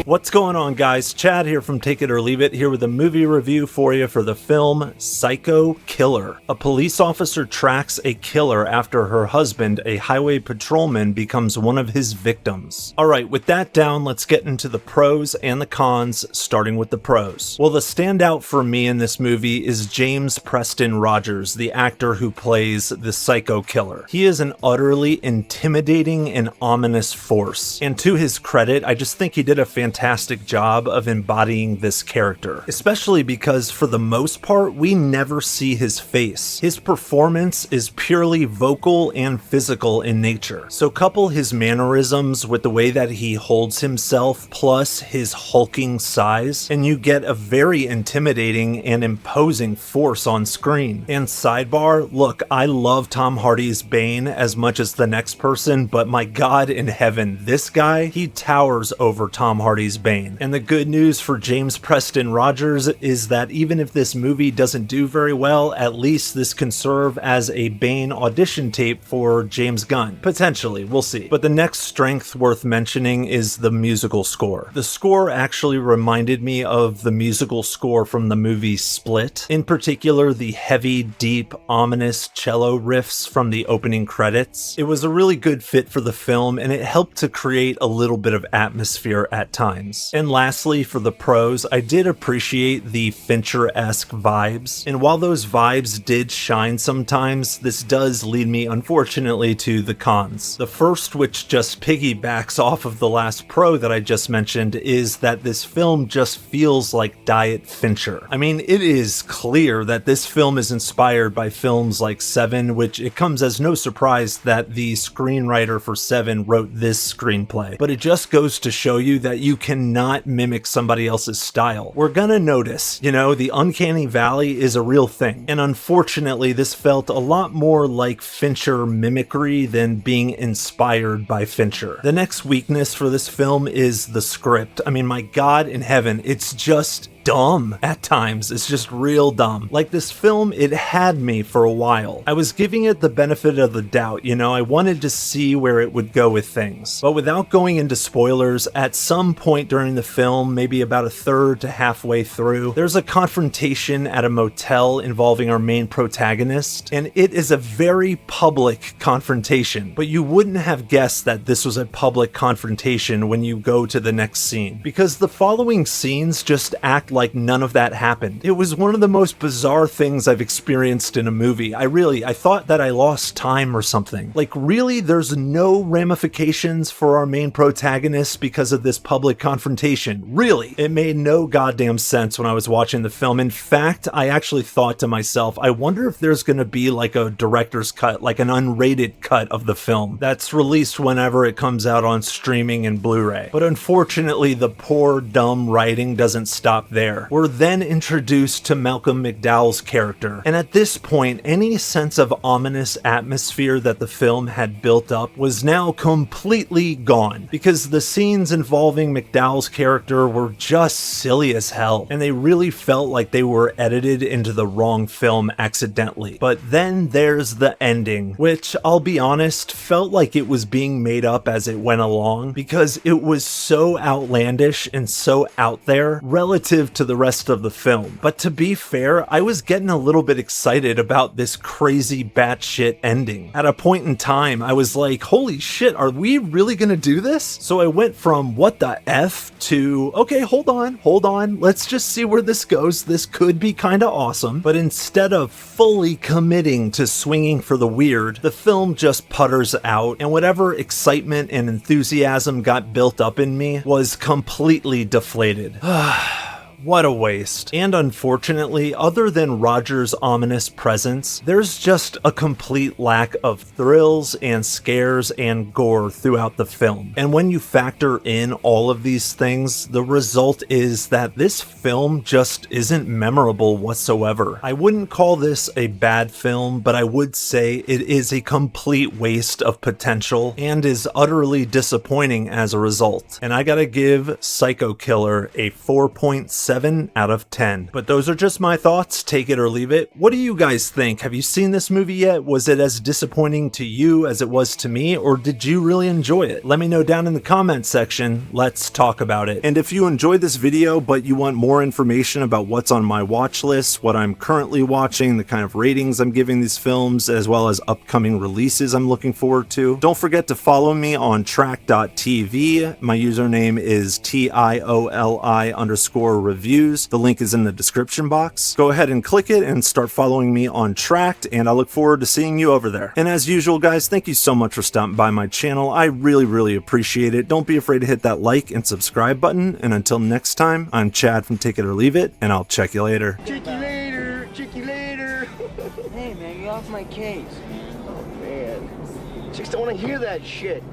What's going on, guys? Chad here from Take It or Leave It, here with a movie review for you for the film Psycho Killer. A police officer tracks a killer after her husband, a highway patrolman, becomes one of his victims. Alright, with that down, let's get into the pros and the cons, starting with the pros. Well, the standout for me in this movie is James Preston Rogers, the actor who plays the Psycho Killer. He is an utterly intimidating and ominous force, and to his credit, I just think he did a fantastic job of embodying this character, especially because for the most part, we never see his face. His performance is purely vocal and physical in nature. So couple his mannerisms with the way that he holds himself plus his hulking size, and you get a very intimidating and imposing force on screen. And sidebar, look, I love Tom Hardy's Bane as much as the next person, but my God in heaven, this guy, he towers over Tom Hardy's Bane. And the good news for James Preston Rogers is that even if this movie doesn't do very well, at least this can serve as a Bane audition tape for James Gunn. Potentially, we'll see. But the next strength worth mentioning is the musical score. The score actually reminded me of the musical score from the movie Split. In particular, the heavy, deep, ominous cello riffs from the opening credits. It was a really good fit for the film, and it helped to create a little bit of atmosphere at times. And lastly, for the pros, I did appreciate the Fincher-esque vibes. And while those vibes did shine sometimes, this does lead me, unfortunately, to the cons. The first, which just piggybacks off of the last pro that I just mentioned, is that this film just feels like Diet Fincher. I mean, it is clear that this film is inspired by films like Seven, which it comes as no surprise that the screenwriter for Seven wrote this screenplay. But it just goes to show you that you cannot mimic somebody else's style. We're gonna notice, the uncanny valley is a real thing. And unfortunately, this felt a lot more like Fincher mimicry than being inspired by Fincher. The next weakness for this film is the script. I mean, my God in heaven, it's just dumb at times. It's just real dumb. Like this film, it had me for a while. I was giving it the benefit of the doubt, I wanted to see where it would go with things. But without going into spoilers, at some point during the film, maybe about a third to halfway through, there's a confrontation at a motel involving our main protagonist, and it is a very public confrontation. But you wouldn't have guessed that this was a public confrontation when you go to the next scene, because the following scenes just act like none of that happened. It was one of the most bizarre things I've experienced in a movie. I thought that I lost time or something. Like, really, there's no ramifications for our main protagonist because of this public confrontation. Really? It made no goddamn sense when I was watching the film. In fact, I actually thought to myself, I wonder if there's gonna be like a director's cut, like an unrated cut of the film that's released whenever it comes out on streaming and Blu-ray. But unfortunately, the poor, dumb writing doesn't stop there. We're then introduced to Malcolm McDowell's character, and at this point, any sense of ominous atmosphere that the film had built up was now completely gone, because the scenes involving McDowell's character were just silly as hell, and they really felt like they were edited into the wrong film accidentally. But then there's the ending, which, I'll be honest, felt like it was being made up as it went along, because it was so outlandish and so out there relative to the rest of the film. But to be fair, I was getting a little bit excited about this crazy batshit ending. At a point in time, I was like, holy shit, are we really gonna do this? So I went from what the F to, okay, hold on, let's just see where this goes. This could be kinda awesome. But instead of fully committing to swinging for the weird, the film just putters out, and whatever excitement and enthusiasm got built up in me was completely deflated. What a waste. And unfortunately, other than Roger's ominous presence, there's just a complete lack of thrills and scares and gore throughout the film. And when you factor in all of these things, the result is that this film just isn't memorable whatsoever. I wouldn't call this a bad film, but I would say it is a complete waste of potential and is utterly disappointing as a result. And I gotta give Psycho Killer a 4.7 7 out of 10. But those are just my thoughts, take it or leave it. What do you guys think? Have you seen this movie yet? Was it as disappointing to you as it was to me, or did you really enjoy it? Let me know down in the comments section. Let's talk about it. And if you enjoyed this video but you want more information about what's on my watch list, what I'm currently watching, the kind of ratings I'm giving these films, as well as upcoming releases I'm looking forward to, don't forget to follow me on track.tv. My username is TIOLI_reviews. The link is in the description box. Go ahead and click it and start following me on Tracked, and I look forward to seeing you over there. And as usual, guys, thank you so much for stopping by my channel. I really appreciate it. Don't be afraid to hit that like and subscribe button. And until next time, I'm Chad from Take It or Leave It, and I'll check you later. Check you later. Check you later. Hey, man, get off my case. Oh, man. Chicks don't want to hear that shit.